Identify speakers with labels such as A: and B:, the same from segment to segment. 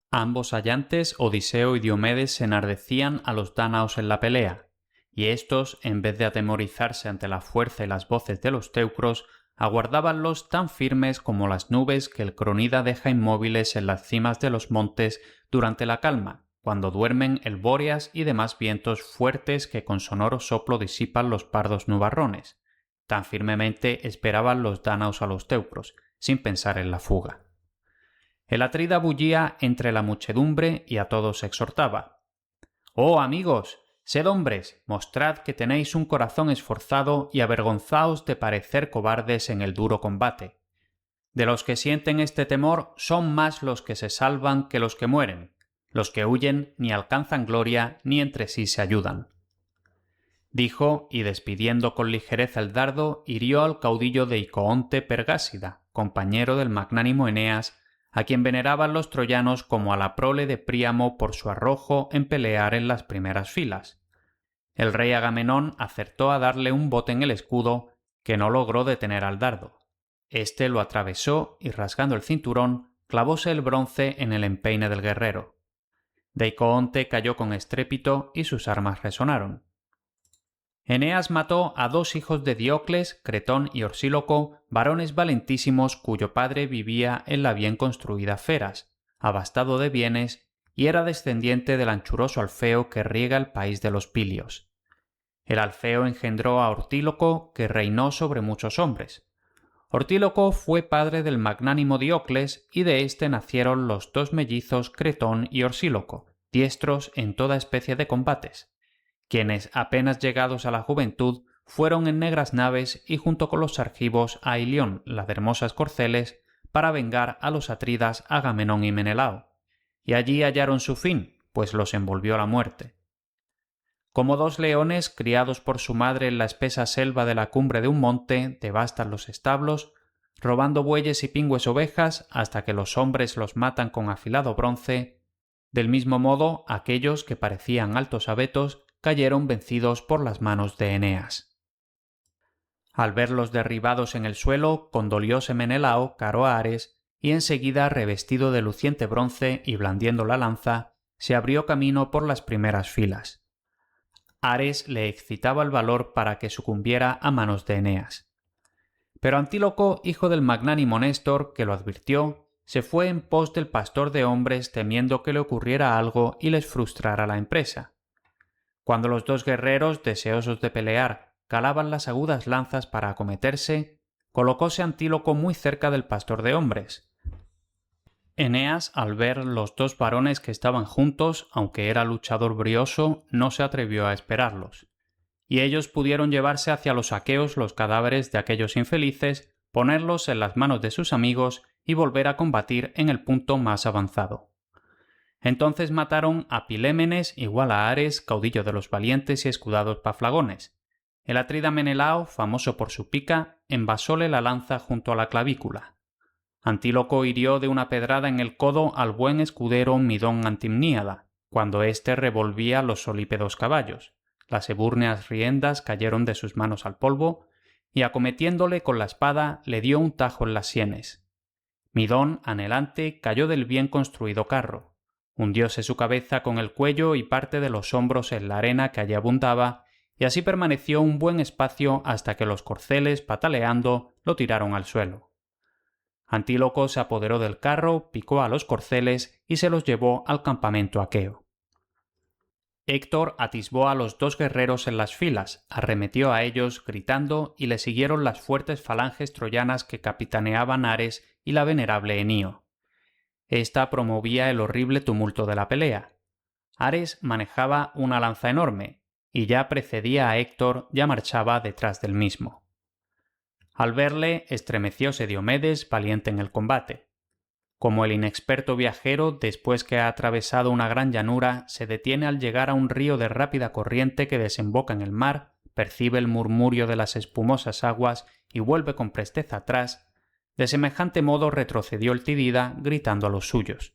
A: Ambos hayantes, Odiseo y Diomedes, enardecían a los dánaos en la pelea, y éstos, en vez de atemorizarse ante la fuerza y las voces de los teucros, aguardábanlos tan firmes como las nubes que el cronida deja inmóviles en las cimas de los montes durante la calma, cuando duermen el Bóreas y demás vientos fuertes que con sonoro soplo disipan los pardos nubarrones. Tan firmemente esperaban los dánaos a los teucros, sin pensar en la fuga. El atrida bullía entre la muchedumbre y a todos exhortaba: «Oh amigos, sed hombres, mostrad que tenéis un corazón esforzado y avergonzaos de parecer cobardes en el duro combate. De los que sienten este temor son más los que se salvan que los que mueren. Los que huyen ni alcanzan gloria ni entre sí se ayudan». Dijo, y despidiendo con ligereza el dardo, hirió al caudillo de Icoonte Pergásida, compañero del magnánimo Eneas, a quien veneraban los troyanos como a la prole de Príamo por su arrojo en pelear en las primeras filas. El rey Agamenón acertó a darle un bote en el escudo, que no logró detener al dardo. Este lo atravesó y, rasgando el cinturón, clavóse el bronce en el empeine del guerrero. Deicoonte cayó con estrépito y sus armas resonaron. Eneas mató a 2 hijos de Diocles, Cretón y Orsíloco, varones valentísimos cuyo padre vivía en la bien construida Feras, abastado de bienes, y era descendiente del anchuroso Alfeo que riega el país de los Pilios. El Alfeo engendró a Ortíloco, que reinó sobre muchos hombres. Ortíloco fue padre del magnánimo Diocles, y de éste nacieron los 2 mellizos Cretón y Orsíloco, diestros en toda especie de combates, quienes, apenas llegados a la juventud, fueron en negras naves y junto con los argivos a Ilión, la de hermosas corceles, para vengar a los atridas Agamenón y Menelao, y allí hallaron su fin, pues los envolvió la muerte. Como 2 leones criados por su madre en la espesa selva de la cumbre de un monte, devastan los establos, robando bueyes y pingües ovejas hasta que los hombres los matan con afilado bronce, del mismo modo aquellos que parecían altos abetos cayeron vencidos por las manos de Eneas. Al verlos derribados en el suelo, condolióse Menelao caro a Ares, y enseguida, revestido de luciente bronce y blandiendo la lanza, se abrió camino por las primeras filas. Ares le excitaba el valor para que sucumbiera a manos de Eneas. Pero Antíloco, hijo del magnánimo Néstor, que lo advirtió, se fue en pos del pastor de hombres temiendo que le ocurriera algo y les frustrara la empresa. Cuando los 2 guerreros, deseosos de pelear, calaban las agudas lanzas para acometerse, colocóse Antíloco muy cerca del pastor de hombres. Eneas, al ver los 2 varones que estaban juntos, aunque era luchador brioso, no se atrevió a esperarlos, y ellos pudieron llevarse hacia los aqueos los cadáveres de aquellos infelices, ponerlos en las manos de sus amigos y volver a combatir en el punto más avanzado. Entonces mataron a Pilémenes, igual a Ares, caudillo de los valientes y escudados paflagones. El atrida Menelao, famoso por su pica, envasóle la lanza junto a la clavícula. Antíloco hirió de una pedrada en el codo al buen escudero Midón Antimníada, cuando éste revolvía los solípedos caballos. Las ebúrneas riendas cayeron de sus manos al polvo, y acometiéndole con la espada le dio un tajo en las sienes. Midón, anhelante, cayó del bien construido carro. Hundióse su cabeza con el cuello y parte de los hombros en la arena que allí abundaba, y así permaneció un buen espacio hasta que los corceles, pataleando, lo tiraron al suelo. Antíloco se apoderó del carro, picó a los corceles y se los llevó al campamento aqueo. Héctor atisbó a los 2 guerreros en las filas, arremetió a ellos gritando y le siguieron las fuertes falanges troyanas que capitaneaban Ares y la venerable Enío. Esta promovía el horrible tumulto de la pelea. Ares manejaba una lanza enorme, y ya precedía a Héctor, ya marchaba detrás del mismo. Al verle, estremecióse Diomedes, valiente en el combate. Como el inexperto viajero, después que ha atravesado una gran llanura, se detiene al llegar a un río de rápida corriente que desemboca en el mar, percibe el murmurio de las espumosas aguas y vuelve con presteza atrás, de semejante modo retrocedió el Tidida, gritando a los suyos: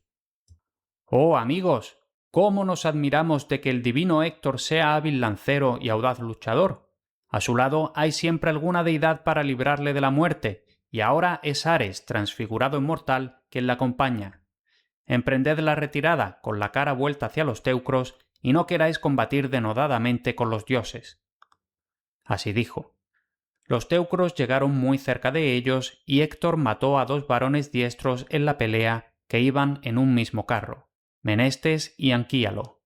A: «¡Oh, amigos! ¿Cómo nos admiramos de que el divino Héctor sea hábil lancero y audaz luchador? A su lado hay siempre alguna deidad para librarle de la muerte, y ahora es Ares, transfigurado en mortal, quien la acompaña. emprended la retirada con la cara vuelta hacia los teucros y no queráis combatir denodadamente con los dioses». Así dijo. Los teucros llegaron muy cerca de ellos y Héctor mató a 2 varones diestros en la pelea que iban en un mismo carro, Menestes y Anquíalo.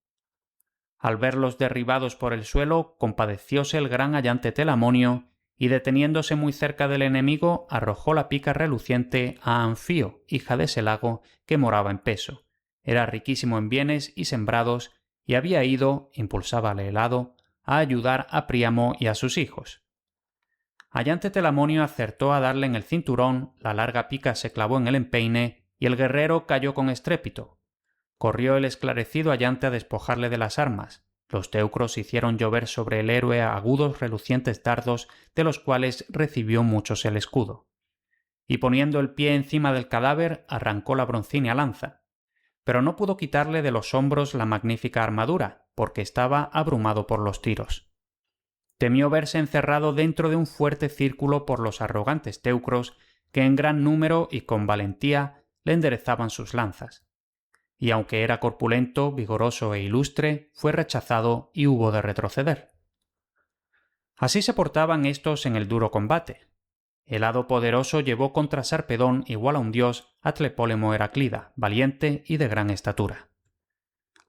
A: Al verlos derribados por el suelo, compadecióse el gran ayante Telamonio y, deteniéndose muy cerca del enemigo, arrojó la pica reluciente a Anfío, hija de Selago, que moraba en Peso. Era riquísimo en bienes y sembrados y había ido, impulsábale el hado, a ayudar a Príamo y a sus hijos. Ayante Telamonio acertó a darle en el cinturón, la larga pica se clavó en el empeine y el guerrero cayó con estrépito. Corrió el esclarecido Ayante a despojarle de las armas. Los teucros hicieron llover sobre el héroe agudos relucientes dardos, de los cuales recibió muchos el escudo. Y poniendo el pie encima del cadáver, arrancó la broncínea lanza. Pero no pudo quitarle de los hombros la magnífica armadura, porque estaba abrumado por los tiros. Temió verse encerrado dentro de un fuerte círculo por los arrogantes teucros, que en gran número y con valentía le enderezaban sus lanzas. Y aunque era corpulento, vigoroso e ilustre, fue rechazado y hubo de retroceder. Así se portaban éstos en el duro combate. El hado poderoso llevó contra Sarpedón, igual a un dios, a Tlepólemo Heraclida, valiente y de gran estatura.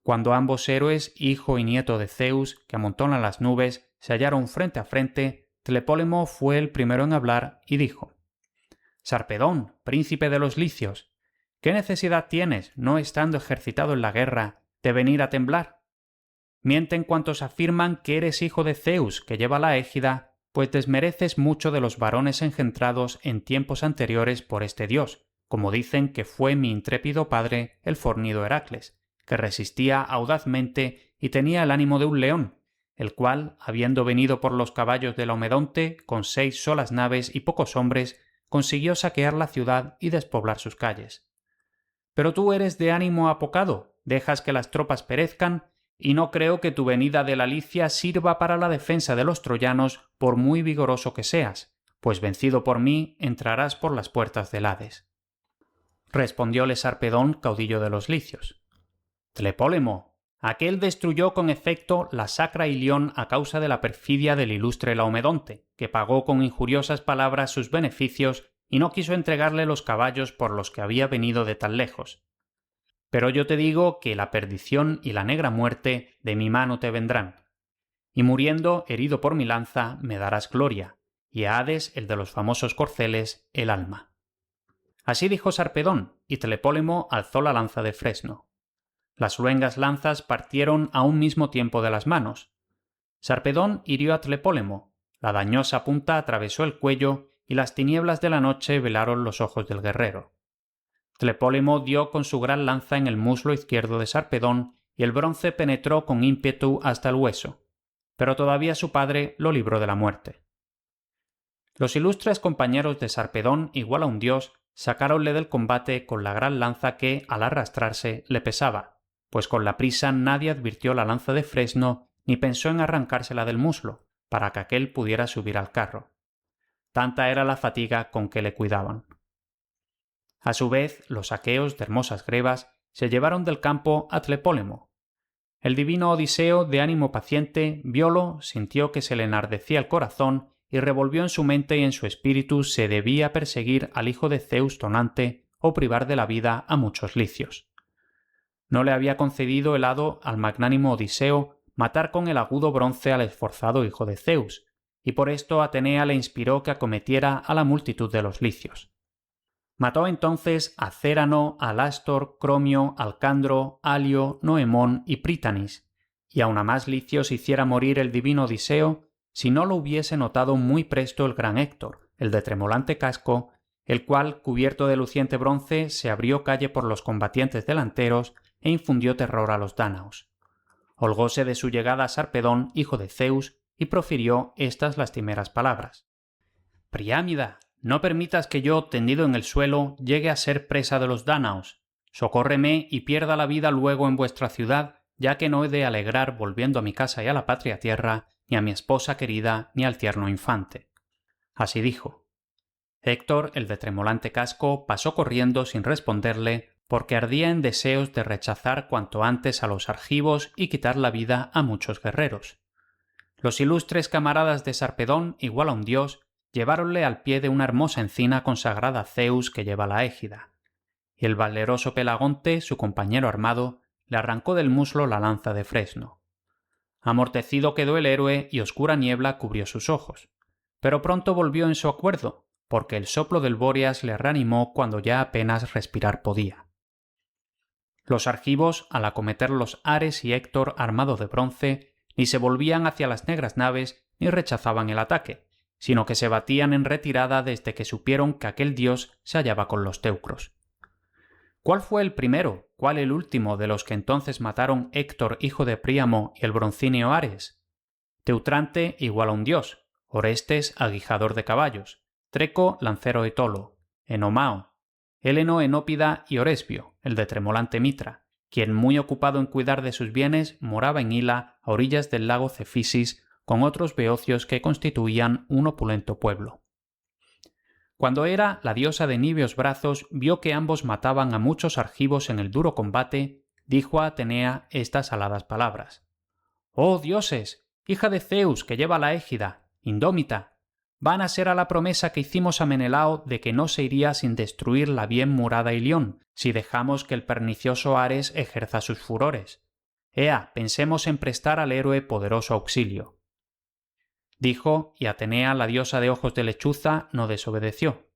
A: Cuando ambos héroes, hijo y nieto de Zeus, que amontonan las nubes, se hallaron frente a frente, Tlepólemo fue el primero en hablar y dijo: «Sarpedón, príncipe de los licios, ¿qué necesidad tienes, no estando ejercitado en la guerra, de venir a temblar? Mienten cuantos afirman que eres hijo de Zeus, que lleva la égida, pues desmereces mucho de los varones engendrados en tiempos anteriores por este dios, como dicen que fue mi intrépido padre, el fornido Heracles, que resistía audazmente y tenía el ánimo de un león, el cual, habiendo venido por los caballos de Laomedonte, con 6 solas naves y pocos hombres, consiguió saquear la ciudad y despoblar sus calles. Pero tú eres de ánimo apocado, dejas que las tropas perezcan, y no creo que tu venida de la Licia sirva para la defensa de los troyanos por muy vigoroso que seas, pues vencido por mí entrarás por las puertas del Hades». Respondióle Sarpedón, caudillo de los licios: «Tlepólemo, aquel destruyó con efecto la sacra Ilión a causa de la perfidia del ilustre Laomedonte, que pagó con injuriosas palabras sus beneficios y no quiso entregarle los caballos por los que había venido de tan lejos. Pero yo te digo que la perdición y la negra muerte de mi mano te vendrán. Y muriendo, herido por mi lanza, me darás gloria, y a Hades, el de los famosos corceles, el alma». Así dijo Sarpedón, y Tlepólemo alzó la lanza de fresno. Las luengas lanzas partieron a un mismo tiempo de las manos. Sarpedón hirió a Tlepólemo, la dañosa punta atravesó el cuello y las tinieblas de la noche velaron los ojos del guerrero. Tlepólemo dio con su gran lanza en el muslo izquierdo de Sarpedón y el bronce penetró con ímpetu hasta el hueso, pero todavía su padre lo libró de la muerte. Los ilustres compañeros de Sarpedón, igual a un dios, sacáronle del combate con la gran lanza que, al arrastrarse, le pesaba, pues con la prisa nadie advirtió la lanza de fresno ni pensó en arrancársela del muslo, para que aquél pudiera subir al carro. Tanta era la fatiga con que le cuidaban. A su vez, los aqueos de hermosas grebas se llevaron del campo a Tlepólemo. El divino Odiseo, de ánimo paciente, viólo, sintió que se le enardecía el corazón y revolvió en su mente y en su espíritu si debía perseguir al hijo de Zeus tonante o privar de la vida a muchos licios. No le había concedido el hado al magnánimo Odiseo matar con el agudo bronce al esforzado hijo de Zeus, y por esto Atenea le inspiró que acometiera a la multitud de los licios. Mató entonces a Cérano, Alástor, Cromio, Alcandro, Alio, Noemón y Prítanis, y aun a más licios hiciera morir el divino Odiseo si no lo hubiese notado muy presto el gran Héctor, el de tremolante casco, el cual, cubierto de luciente bronce, se abrió calle por los combatientes delanteros e infundió terror a los dánaos. Holgóse de su llegada a Sarpedón, hijo de Zeus, y profirió estas lastimeras palabras: «Priámida, no permitas que yo, tendido en el suelo, llegue a ser presa de los dánaos. Socórreme y pierda la vida luego en vuestra ciudad, ya que no he de alegrar volviendo a mi casa y a la patria tierra, ni a mi esposa querida, ni al tierno infante». Así dijo. Héctor, el de tremolante casco, pasó corriendo sin responderle, porque ardía en deseos de rechazar cuanto antes a los argivos y quitar la vida a muchos guerreros. Los ilustres camaradas de Sarpedón, igual a un dios, lleváronle al pie de una hermosa encina consagrada a Zeus que lleva la égida, y el valeroso Pelagonte, su compañero armado, le arrancó del muslo la lanza de fresno. Amortecido quedó el héroe y oscura niebla cubrió sus ojos, pero pronto volvió en su acuerdo, porque el soplo del Bóreas le reanimó cuando ya apenas respirar podía. Los argivos, al acometer los Ares y Héctor armado de bronce, ni se volvían hacia las negras naves ni rechazaban el ataque, sino que se batían en retirada desde que supieron que aquel dios se hallaba con los teucros. ¿Cuál fue el primero, cuál el último de los que entonces mataron Héctor hijo de Príamo y el broncíneo Ares? Teutrante igual a un dios, Orestes aguijador de caballos, Treco lancero etolo, Enomao, Héleno Enópida y Oresbio, el de tremolante mitra, quien muy ocupado en cuidar de sus bienes moraba en Hila a orillas del lago Cefisis con otros beocios que constituían un opulento pueblo. Cuando Hera, la diosa de níveos brazos, vio que ambos mataban a muchos argivos en el duro combate, dijo a Atenea estas aladas palabras: «¡Oh dioses! Hija de Zeus que lleva la égida, indómita, vana será la promesa que hicimos a Menelao de que no se iría sin destruir la bien murada Ilión, si dejamos que el pernicioso Ares ejerza sus furores. Ea, pensemos en prestar al héroe poderoso auxilio». Dijo, y Atenea, la diosa de ojos de lechuza, no desobedeció.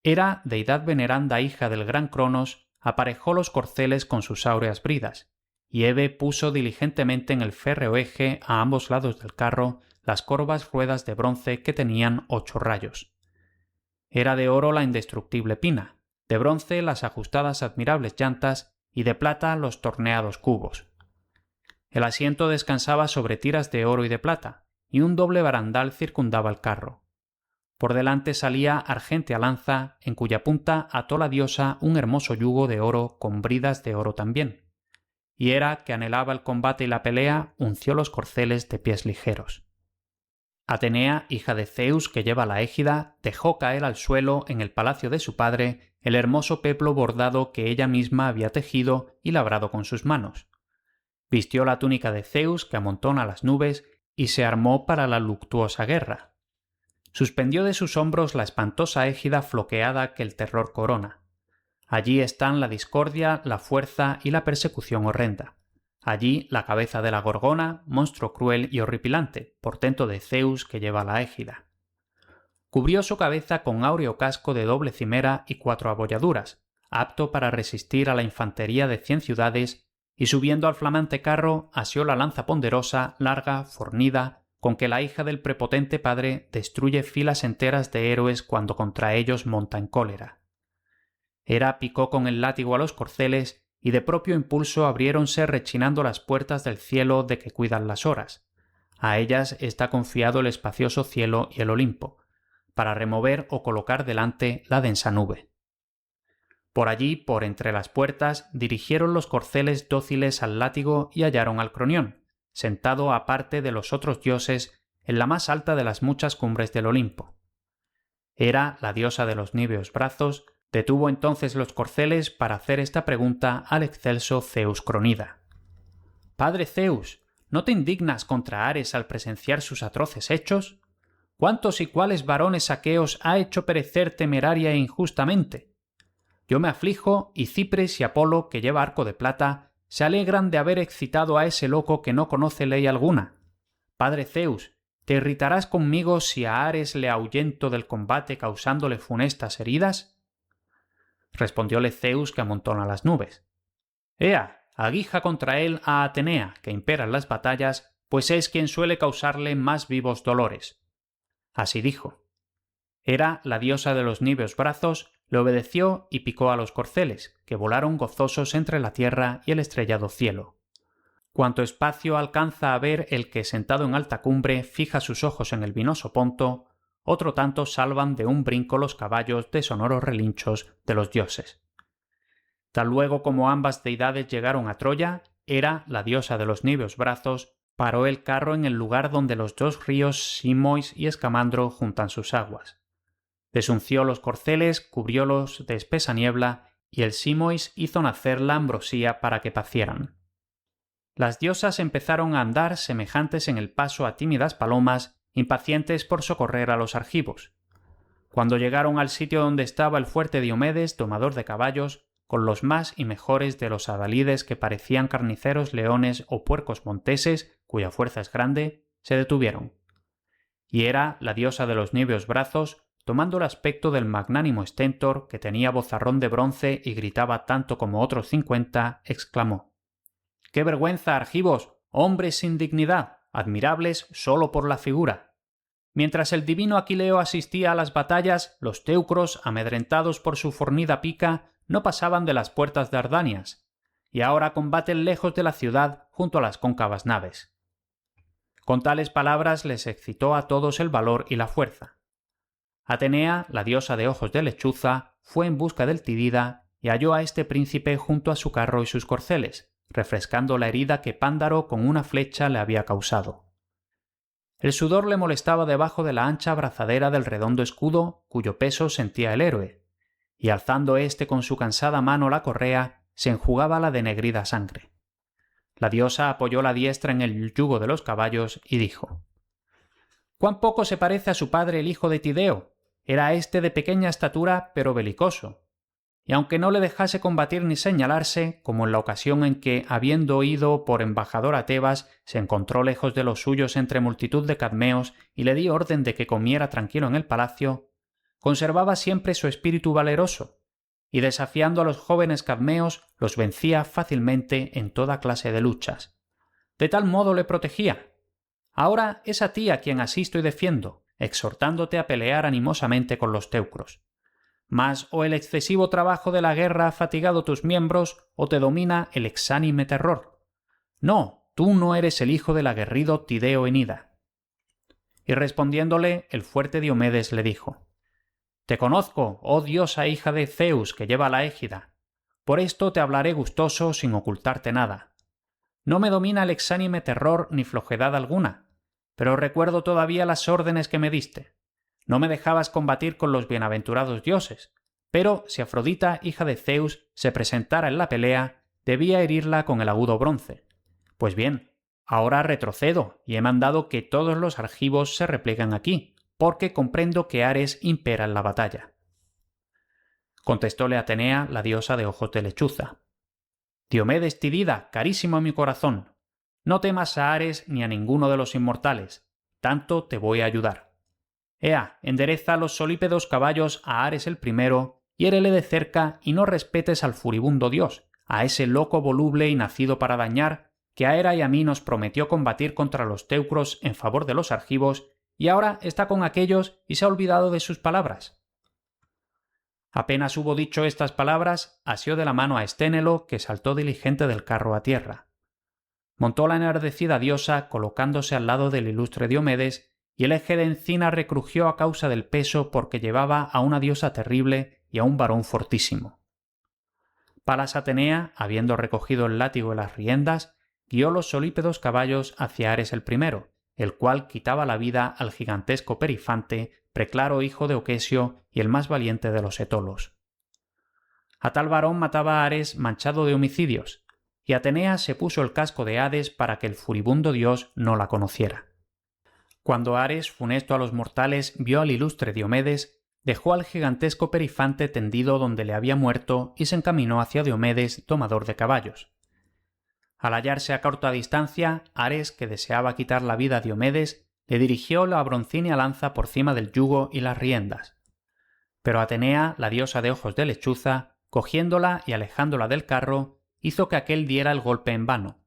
A: Hera, deidad veneranda hija del gran Cronos, aparejó los corceles con sus áureas bridas, y Hebe puso diligentemente en el férreo eje a ambos lados del carro las corvas ruedas de bronce que tenían 8 rayos. Era de oro la indestructible pina, de bronce las ajustadas admirables llantas y de plata los torneados cubos. El asiento descansaba sobre tiras de oro y de plata, y un doble barandal circundaba el carro. Por delante salía argéntea lanza, en cuya punta ató la diosa un hermoso yugo de oro con bridas de oro también. Y Hera, que anhelaba el combate y la pelea, unció los corceles de pies ligeros. Atenea, hija de Zeus que lleva la égida, dejó caer al suelo en el palacio de su padre el hermoso peplo bordado que ella misma había tejido y labrado con sus manos. Vistió la túnica de Zeus que amontona las nubes y se armó para la luctuosa guerra. Suspendió de sus hombros la espantosa égida floqueada que el terror corona. Allí están la discordia, la fuerza y la persecución horrenda. Allí la cabeza de la gorgona, monstruo cruel y horripilante, portento de Zeus que lleva la égida. Cubrió su cabeza con áureo casco de doble cimera y 4 abolladuras, apto para resistir a la infantería de 100 ciudades, y subiendo al flamante carro asió la lanza ponderosa, larga, fornida, con que la hija del prepotente padre destruye filas enteras de héroes cuando contra ellos monta en cólera. Hera picó con el látigo a los corceles y de propio impulso abriéronse rechinando las puertas del cielo de que cuidan las horas. A ellas está confiado el espacioso cielo y el Olimpo, para remover o colocar delante la densa nube. Por allí, por entre las puertas, dirigieron los corceles dóciles al látigo y hallaron al Cronión, sentado aparte de los otros dioses en la más alta de las muchas cumbres del Olimpo. Hera, la diosa de los níveos brazos, detuvo entonces los corceles para hacer esta pregunta al excelso Zeus Cronida. «Padre Zeus, ¿no te indignas contra Ares al presenciar sus atroces hechos? ¿Cuántos y cuáles varones aqueos ha hecho perecer temeraria e injustamente? Yo me aflijo y Cipres y Apolo, que lleva arco de plata, se alegran de haber excitado a ese loco que no conoce ley alguna. Padre Zeus, ¿te irritarás conmigo si a Ares le ahuyento del combate causándole funestas heridas?» Respondióle Zeus que amontona las nubes. «Ea, aguija contra él a Atenea, que impera en las batallas, pues es quien suele causarle más vivos dolores». Así dijo. Hera, la diosa de los níveos brazos, le obedeció y picó a los corceles, que volaron gozosos entre la tierra y el estrellado cielo. Cuanto espacio alcanza a ver el que, sentado en alta cumbre, fija sus ojos en el vinoso Ponto, otro tanto salvan de un brinco los caballos de sonoros relinchos de los dioses. Tal luego como ambas deidades llegaron a Troya, Hera, la diosa de los níveos brazos, paró el carro en el lugar donde los 2 ríos Simois y Escamandro juntan sus aguas. Desunció los corceles, cubriólos de espesa niebla y el Simois hizo nacer la ambrosía para que pacieran. Las diosas empezaron a andar semejantes en el paso a tímidas palomas, impacientes por socorrer a los argivos. Cuando llegaron al sitio donde estaba el fuerte Diomedes, domador de caballos, con los más y mejores de los adalides que parecían carniceros leones o puercos monteses, cuya fuerza es grande, se detuvieron. Y era la diosa de los niveos brazos, tomando el aspecto del magnánimo Stentor, que tenía vozarrón de bronce y gritaba tanto como otros 50, exclamó: «¡Qué vergüenza, argivos! ¡Hombres sin dignidad! Admirables solo por la figura». Mientras el divino Aquileo asistía a las batallas, los teucros, amedrentados por su fornida pica, no pasaban de las puertas Dardanias, y ahora combaten lejos de la ciudad junto a las cóncavas naves. Con tales palabras les excitó a todos el valor y la fuerza. Atenea, la diosa de ojos de lechuza, fue en busca del Tidida y halló a este príncipe junto a su carro y sus corceles, refrescando la herida que Pándaro con una flecha le había causado. El sudor le molestaba debajo de la ancha abrazadera del redondo escudo, cuyo peso sentía el héroe, y alzando éste con su cansada mano la correa, se enjugaba la denegrida sangre. La diosa apoyó la diestra en el yugo de los caballos y dijo: «¿Cuán poco se parece a su padre el hijo de Tideo? Era éste de pequeña estatura, pero belicoso. Y aunque no le dejase combatir ni señalarse, como en la ocasión en que, habiendo ido por embajador a Tebas, se encontró lejos de los suyos entre multitud de cadmeos y le di orden de que comiera tranquilo en el palacio, conservaba siempre su espíritu valeroso, y desafiando a los jóvenes cadmeos los vencía fácilmente en toda clase de luchas. De tal modo le protegía. Ahora es a ti a quien asisto y defiendo, exhortándote a pelear animosamente con los teucros. Mas o el excesivo trabajo de la guerra ha fatigado tus miembros, o te domina el exánime terror. No, tú no eres el hijo del aguerrido Tideo Enida». Y respondiéndole, el fuerte Diomedes le dijo: «Te conozco, oh diosa hija de Zeus que lleva la égida. Por esto te hablaré gustoso sin ocultarte nada. No me domina el exánime terror ni flojedad alguna, pero recuerdo todavía las órdenes que me diste. No me dejabas combatir con los bienaventurados dioses, pero si Afrodita, hija de Zeus, se presentara en la pelea, debía herirla con el agudo bronce. Pues bien, ahora retrocedo y he mandado que todos los argivos se repleguen aquí, porque comprendo que Ares impera en la batalla». Contestóle Atenea, la diosa de ojos de lechuza: «Diomedes Tidida, carísimo a mi corazón, no temas a Ares ni a ninguno de los inmortales, tanto te voy a ayudar. Ea, endereza los solípedos caballos a Ares el primero, hiérele de cerca y no respetes al furibundo dios, a ese loco voluble y nacido para dañar, que a Hera y a mí nos prometió combatir contra los teucros en favor de los argivos, y ahora está con aquellos y se ha olvidado de sus palabras». Apenas hubo dicho estas palabras, asió de la mano a Esténelo, que saltó diligente del carro a tierra. Montó la enardecida diosa, colocándose al lado del ilustre Diomedes, y el eje de encina recrujió a causa del peso porque llevaba a una diosa terrible y a un varón fortísimo. Palas Atenea, habiendo recogido el látigo y las riendas, guió los solípedos caballos hacia Ares el primero, el cual quitaba la vida al gigantesco Perifante, preclaro hijo de Oquesio y el más valiente de los etolos. A tal varón mataba a Ares manchado de homicidios, y Atenea se puso el casco de Hades para que el furibundo dios no la conociera. Cuando Ares, funesto a los mortales, vio al ilustre Diomedes, dejó al gigantesco Perifante tendido donde le había muerto y se encaminó hacia Diomedes, domador de caballos. Al hallarse a corta distancia, Ares, que deseaba quitar la vida a Diomedes, le dirigió la broncínea lanza por cima del yugo y las riendas. Pero Atenea, la diosa de ojos de lechuza, cogiéndola y alejándola del carro, hizo que aquél diera el golpe en vano.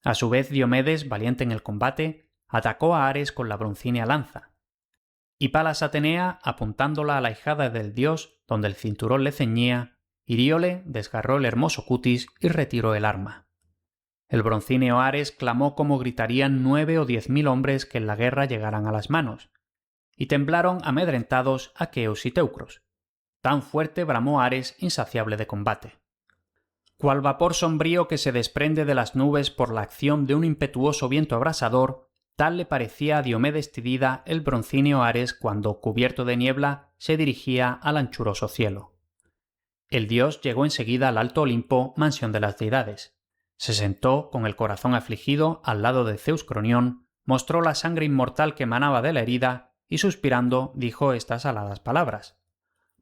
A: A su vez Diomedes, valiente en el combate, atacó a Ares con la broncínea lanza. Y Palas Atenea, apuntándola a la ijada del dios, donde el cinturón le ceñía, hirióle, desgarró el hermoso cutis y retiró el arma. El broncíneo Ares clamó como gritarían 9 o 10.000 hombres que en la guerra llegaran a las manos, y temblaron amedrentados aqueos y teucros. Tan fuerte bramó Ares, insaciable de combate. Cual vapor sombrío que se desprende de las nubes por la acción de un impetuoso viento abrasador, tal le parecía a Diomedes Tidida el broncíneo Ares cuando, cubierto de niebla, se dirigía al anchuroso cielo. El dios llegó enseguida al alto Olimpo, mansión de las deidades. Se sentó, con el corazón afligido, al lado de Zeus Cronión, mostró la sangre inmortal que emanaba de la herida y, suspirando, dijo estas aladas palabras.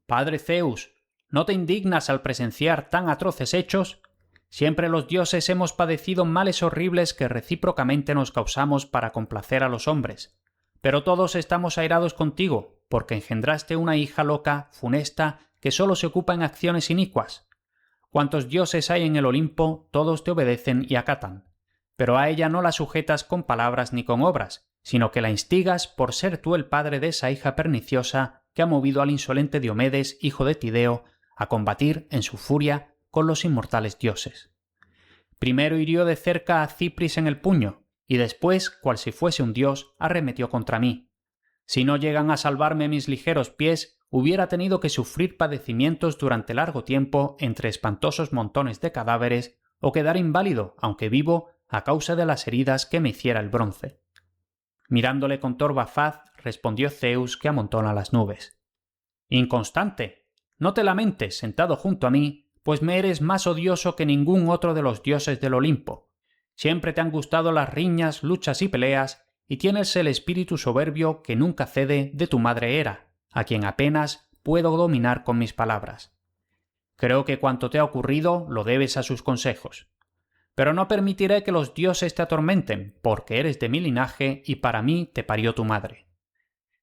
A: «Padre Zeus, ¿no te indignas al presenciar tan atroces hechos? Siempre los dioses hemos padecido males horribles que recíprocamente nos causamos para complacer a los hombres. Pero todos estamos airados contigo, porque engendraste una hija loca, funesta, que solo se ocupa en acciones inicuas. Cuantos dioses hay en el Olimpo, todos te obedecen y acatan. Pero a ella no la sujetas con palabras ni con obras, sino que la instigas por ser tú el padre de esa hija perniciosa que ha movido al insolente Diomedes, hijo de Tideo, a combatir, en su furia, con los inmortales dioses. Primero hirió de cerca a Cipris en el puño, y después, cual si fuese un dios, arremetió contra mí. Si no llegan a salvarme mis ligeros pies, hubiera tenido que sufrir padecimientos durante largo tiempo entre espantosos montones de cadáveres o quedar inválido, aunque vivo, a causa de las heridas que me hiciera el bronce. Mirándole con torva faz, respondió Zeus, que amontona las nubes. Inconstante, no te lamentes sentado junto a mí, pues me eres más odioso que ningún otro de los dioses del Olimpo. Siempre te han gustado las riñas, luchas y peleas, y tienes el espíritu soberbio que nunca cede de tu madre Hera, a quien apenas puedo dominar con mis palabras. Creo que cuanto te ha ocurrido lo debes a sus consejos. Pero no permitiré que los dioses te atormenten, porque eres de mi linaje y para mí te parió tu madre.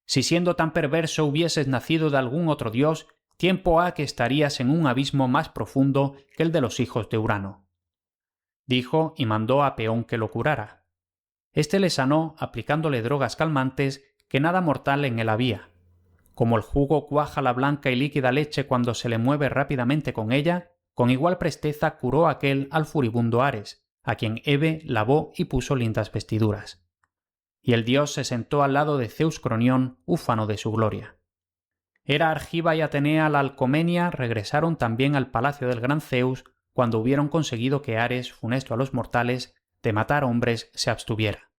A: Si siendo tan perverso hubieses nacido de algún otro dios, tiempo ha que estarías en un abismo más profundo que el de los hijos de Urano. Dijo y mandó a Peón que lo curara. Este le sanó aplicándole drogas calmantes que nada mortal en él había. Como el jugo cuaja la blanca y líquida leche cuando se le mueve rápidamente con ella, con igual presteza curó aquel al furibundo Ares, a quien Hebe lavó y puso lindas vestiduras. Y el dios se sentó al lado de Zeus Cronión, ufano de su gloria. Hera Argiva y Atenea la Alcomenia regresaron también al palacio del gran Zeus cuando hubieron conseguido que Ares, funesto a los mortales, de matar hombres se abstuviera.